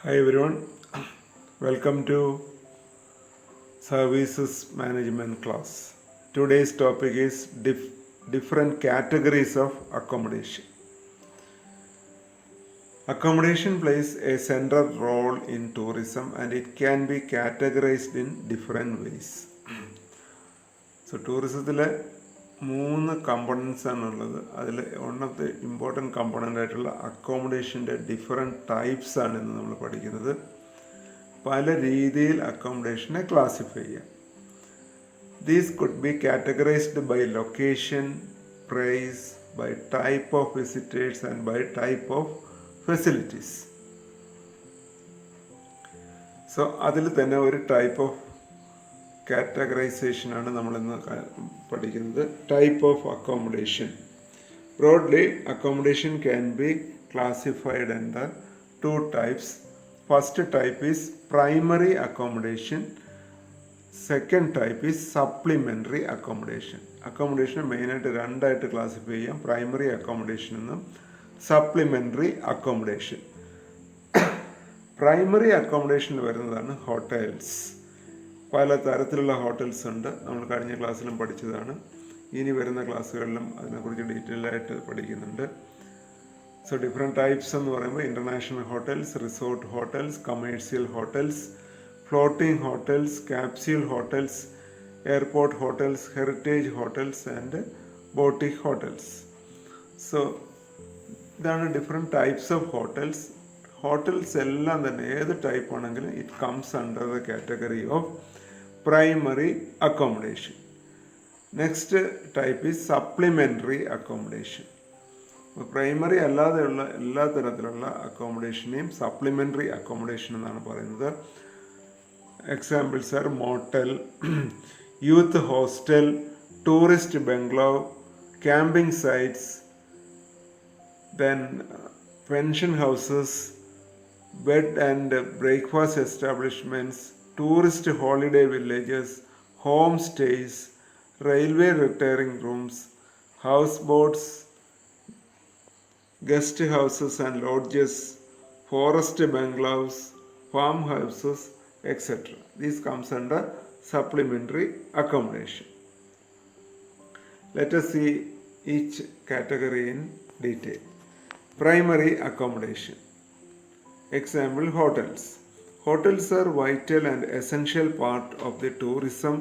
Hi everyone, welcome to Services Management class. Today's topic is different categories of accommodation. Accommodation plays a central role in tourism and it can be categorized in different ways. So ടൂറിസത്തിലെ മൂന്ന് components ആണുള്ളത്. അതിൽ one of the important component ആയിട്ടുള്ള അക്കോമഡേഷൻ്റെ different types ആണ് ഇന്ന് നമ്മൾ പഠിക്കുന്നത്. പല രീതിയിൽ അക്കോമഡേഷനെ ക്ലാസിഫൈ ചെയ്യാം. These could be categorized by location, price, by type of visitors and by type of facilities. So അതിൽ തന്നെ ഒരു ടൈപ്പ് ഓഫ് കാറ്റഗറൈസേഷനാണ് നമ്മളിന്ന് പഠിക്കുന്നത്. Type of accommodation. Broadly accommodation can be classified under two types. First type is primary accommodation. Second type is supplementary accommodation. Accommodation മെയിനായിട്ട് രണ്ടായിട്ട് classify ചെയ്യാം. Primary accommodation എന്നും സപ്ലിമെൻ്ററി അക്കോമഡേഷൻ. പ്രൈമറി അക്കോമഡേഷനിൽ വരുന്നതാണ് ഹോട്ടൽസ്. പല തരത്തിലുള്ള ഹോട്ടൽസ് ഉണ്ട്. നമ്മൾ കഴിഞ്ഞ ക്ലാസ്സിലും പഠിച്ചതാണ്. ഇനി വരുന്ന ക്ലാസ്സുകളിലും അതിനെക്കുറിച്ച് ഡീറ്റെയിൽ ആയിട്ട് പഠിക്കുന്നുണ്ട്. സോ ഡിഫറെൻറ്റ് ടൈപ്സ് എന്ന് പറയുമ്പോൾ international hotels, resort hotels, commercial hotels, floating hotels, capsule hotels, airport hotels, heritage hotels and boutique hotels. So ഇതാണ് different types of hotels. Hotels എല്ലാം തന്നെ ഏത് ടൈപ്പ് ആണെങ്കിലും it comes under the category of primary accommodation. Next type is supplementary accommodation. Primary അല്ലാതെയുള്ള എല്ലാ തരത്തിലുള്ള അക്കോമഡേഷനെയും supplementary accommodation എന്നാണ് പറയുന്നത്. Examples are motel, youth hostel, tourist bungalow, camping sites, then pension houses, bed and breakfast establishments, tourist holiday villages, home stays, railway retiring rooms, houseboats, guest houses and lodges, forest bungalows, farmhouses, etc. This comes under supplementary accommodation. Let us see each category in detail. Primary accommodation. Example, hotels. Hotels are vital and essential part of the tourism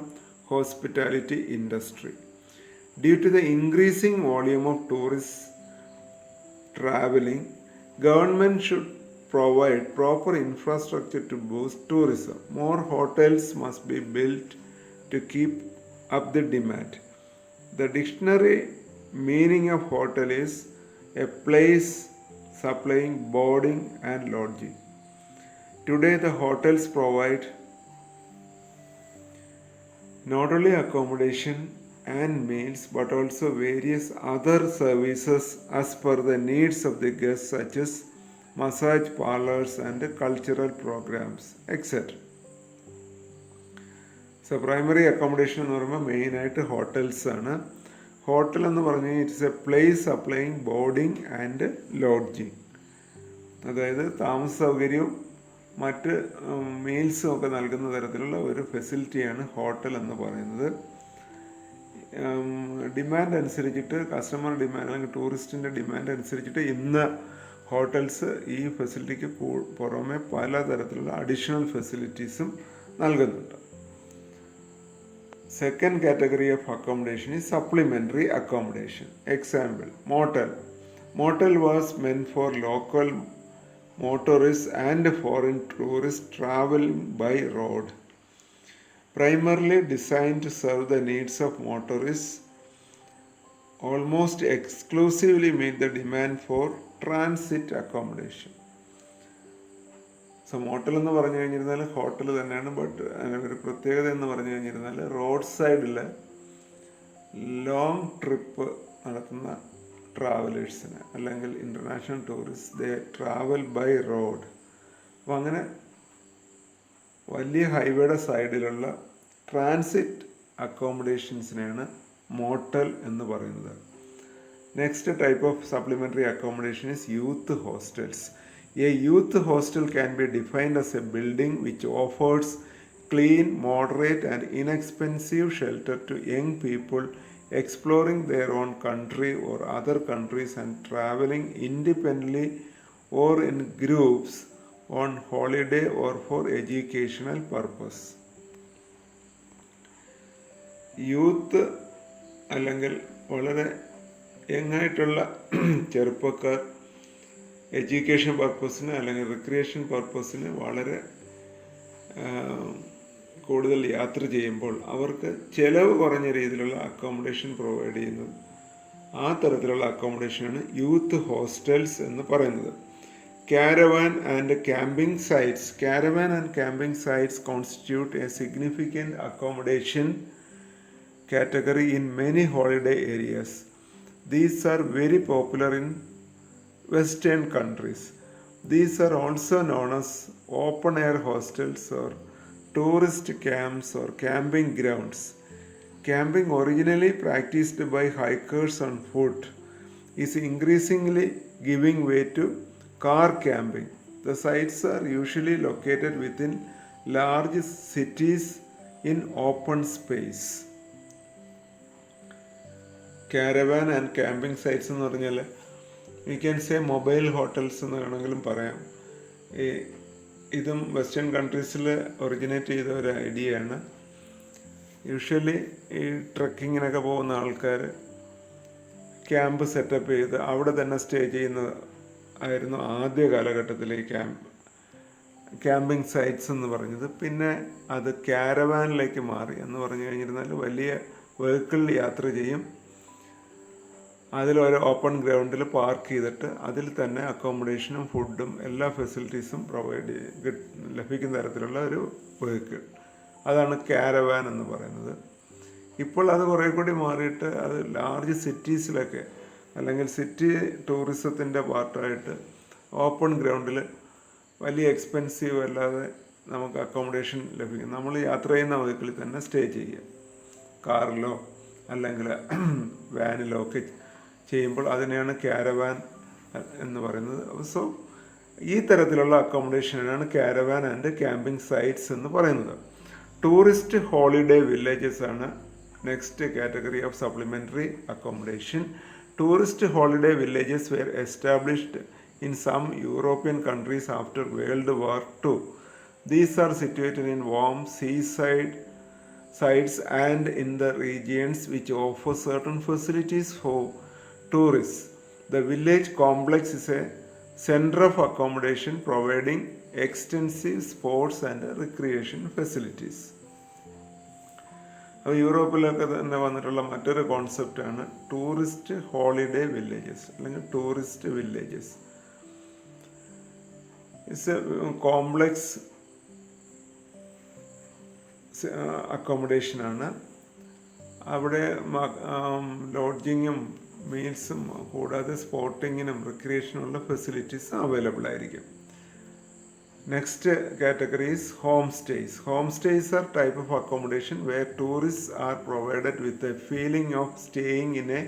hospitality industry. Due to the increasing volume of tourists traveling, government should provide proper infrastructure to boost tourism. More hotels must be built to keep up the demand. The dictionary meaning of hotel is a place supplying boarding and lodging. Today the hotels provide not only accommodation and meals but also various other services as per the needs of the guests, such as massage parlors and cultural programs, etc. So primary accommodation എന്ന് പറയുമ്പോൾ മെയിനായിട്ട് hotels ആണ്. Hotel എന്ന് പറഞ്ഞു കഴിഞ്ഞാൽ it's A place supplying boarding and lodging. അതായത് താമസ സൗകര്യവും മറ്റ് മീൽസും ഒക്കെ നൽകുന്ന തരത്തിലുള്ള ഒരു ഫെസിലിറ്റിയാണ് ഹോട്ടൽ എന്ന് പറയുന്നത്. ഡിമാൻഡ് അനുസരിച്ചിട്ട്, കസ്റ്റമർ ഡിമാൻഡ് അല്ലെങ്കിൽ ടൂറിസ്റ്റിൻ്റെ ഡിമാൻഡ് അനുസരിച്ചിട്ട് ഇന്ന് ഹോട്ടൽസ് ഈ ഫെസിലിറ്റിക്ക് പുറമെ പല തരത്തിലുള്ള അഡീഷണൽ ഫെസിലിറ്റീസും നൽകുന്നുണ്ട്. Second category of accommodation is supplementary accommodation. Example, motel. Motel was meant for local motorists and foreign tourists traveling by road. Primarily designed to serve the needs of motorists, almost exclusively meet the demand for transit accommodation. So motel എന്ന് പറഞ്ഞു കഴിഞ്ഞിരുന്നാൽ hotel തന്നെയാണ്. But അതിനൊരു പ്രത്യേകത എന്ന് പറഞ്ഞു കഴിഞ്ഞിരുന്നാൽ road സൈഡിൽ long trip നടത്തുന്ന ട്രാവലേഴ്സിന് അല്ലെങ്കിൽ international tourist they travel by road. അപ്പോൾ അങ്ങനെ വലിയ ഹൈവേയുടെ സൈഡിലുള്ള ട്രാൻസിറ്റ് അക്കോമഡേഷൻസിനെയാണ് മോട്ടൽ എന്ന് പറയുന്നത്. Next type of supplementary accommodation is youth hostels. A youth hostel can be defined as a building which offers clean, moderate, and inexpensive shelter to young people exploring their own country or other countries and traveling independently or in groups on holiday or for educational purpose. Youth അല്ലെങ്കിൽ വളരെ യങ്ങായിട്ടുള്ള ചെറുപ്പക്കാർ education പർപ്പസിന് അല്ലെങ്കിൽ recreation പർപ്പസിന് വളരെ കൂടുതൽ യാത്ര ചെയ്യുമ്പോൾ അവർക്ക് ചിലവ് കുറഞ്ഞ രീതിയിലുള്ള അക്കോമഡേഷൻ പ്രൊവൈഡ് ചെയ്യുന്നത്, ആ തരത്തിലുള്ള അക്കോമഡേഷനാണ് യൂത്ത് ഹോസ്റ്റൽസ് എന്ന് പറയുന്നത്. Caravan and camping sites constitute a significant accommodation category in many holiday areas. These are very popular in Western countries. These are also known as open air hostels or tourist camps or camping grounds. Camping, originally practiced by hikers on foot, is increasingly giving way to car camping. The sites are usually located within large cities in open space. Caravan and camping sites എന്ന് പറഞ്ഞാൽ you can say mobile hotels എന്ന് വേണമെങ്കിലും പറയാം. ഇതും western കൺട്രീസിൽ originate ചെയ്ത ഒരു ഐഡിയയാണ്. Usually ഈ ട്രക്കിങ്ങിനൊക്കെ പോകുന്ന ആൾക്കാർ ക്യാമ്പ് സെറ്റപ്പ് ചെയ്ത് അവിടെ തന്നെ സ്റ്റേ ചെയ്യുന്നത് ആയിരുന്നു ആദ്യ കാലഘട്ടത്തിൽ ഈ ക്യാമ്പിംഗ് സൈറ്റ്സ് എന്ന് പറഞ്ഞത്. പിന്നെ അത് ക്യാരവാനിലേക്ക് മാറി എന്ന് പറഞ്ഞു കഴിഞ്ഞിരുന്നാൽ വലിയ വെഹിക്കിളിൽ യാത്ര ചെയ്യും, അതിലൊരു ഓപ്പൺ ഗ്രൗണ്ടിൽ പാർക്ക് ചെയ്തിട്ട് അതിൽ തന്നെ അക്കോമഡേഷനും ഫുഡും എല്ലാ ഫെസിലിറ്റീസും ലഭിക്കുന്ന തരത്തിലുള്ള ഒരു വെഹിക്കിൾ, അതാണ് ക്യാരവാൻ എന്ന് പറയുന്നത്. ഇപ്പോൾ അത് കുറേ കൂടി മാറിയിട്ട് അത് ലാർജ് സിറ്റീസിലൊക്കെ അല്ലെങ്കിൽ സിറ്റി ടൂറിസത്തിൻ്റെ പാർട്ടായിട്ട് ഓപ്പൺ ഗ്രൗണ്ടിൽ വലിയ എക്സ്പെൻസീവ് അല്ലാതെ നമുക്ക് അക്കോമഡേഷൻ ലഭിക്കും. നമ്മൾ യാത്ര ചെയ്യുന്ന വെഹിക്കിളിൽ തന്നെ സ്റ്റേ ചെയ്യുക, കാറിലോ അല്ലെങ്കിൽ വാനിലോ ഒക്കെ ചെയ്യുമ്പോൾ അതിനെയാണ് ക്യാരവാൻ എന്ന് പറയുന്നത്. സോ ഈ തരത്തിലുള്ള അക്കോമഡേഷനാണ് ക്യാരവാൻ ആൻഡ് ക്യാമ്പിംഗ് സൈറ്റ്സ് എന്ന് പറയുന്നത്. ടൂറിസ്റ്റ് ഹോളിഡേ വില്ലേജസ് ആണ് next category of supplementary accommodation. Tourist holiday villages were established in some European countries after World War II. These are situated in warm seaside sites and in the regions which offer certain facilities for tourists. The village complex is a center of accommodation providing extensive sports and recreation facilities. അപ്പോൾ യൂറോപ്പിലൊക്കെ തന്നെ വന്നിട്ടുള്ള മറ്റൊരു കോൺസെപ്റ്റാണ് tourist holiday villages അല്ലെങ്കിൽ tourist villages. It's a complex അക്കോമഡേഷനാണ്. അവിടെ ലോഡ്ജിങ്ങും മീൽസും കൂടാതെ സ്പോർട്ടിങ്ങിനും റിക്രിയേഷനുള്ള ഫെസിലിറ്റീസ് അവൈലബിൾ ആയിരിക്കും. Next category is homestays. Homestays are type of accommodation where tourists are provided with a feeling of staying in a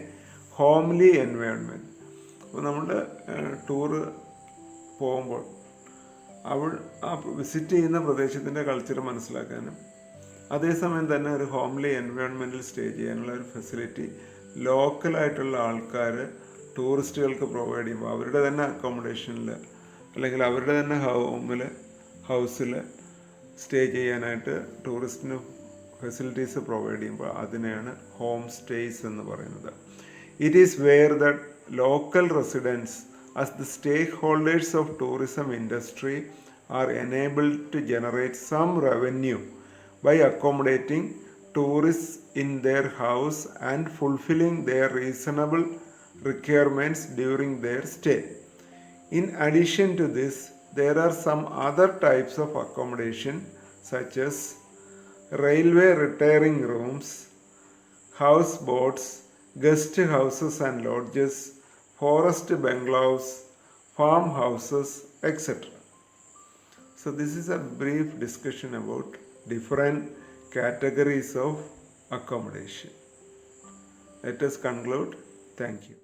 homely environment. അപ്പോൾ നമ്മൾ ടൂറ് പോകുമ്പോൾ വിസിറ്റ് ചെയ്യുന്ന പ്രദേശത്തിൻ്റെ കൾച്ചർ മനസ്സിലാക്കാനും അതേസമയം തന്നെ ഒരു ഹോംലി എൻവയോൺമെൻറ്റിൽ സ്റ്റേ ചെയ്യാനുള്ള ഒരു ഫെസിലിറ്റി ലോക്കലായിട്ടുള്ള ആൾക്കാർ ടൂറിസ്റ്റുകൾക്ക് പ്രൊവൈഡ് ചെയ്യുമ്പോൾ അവരുടെ തന്നെ അക്കോമഡേഷനിൽ അല്ലെങ്കിൽ അവരുടെ തന്നെ ഹൗസിൽ സ്റ്റേ ചെയ്യാനായിട്ട് ടൂറിസ്റ്റിന് ഫെസിലിറ്റീസ് പ്രൊവൈഡ് ചെയ്യുമ്പോൾ അതിനെയാണ് ഹോം സ്റ്റേയ്സ് എന്ന് പറയുന്നത്. It is where the local residents as the stakeholders of tourism industry are enabled to generate some revenue by accommodating tourist in their house and fulfilling their reasonable requirements during their stay. In addition to this, there are some other types of accommodation such as railway retiring rooms, houseboats, guest houses and lodges, forest bungalows, farmhouses, etc. So this is a brief discussion about different categories of accommodation. Let us conclude. Thank you.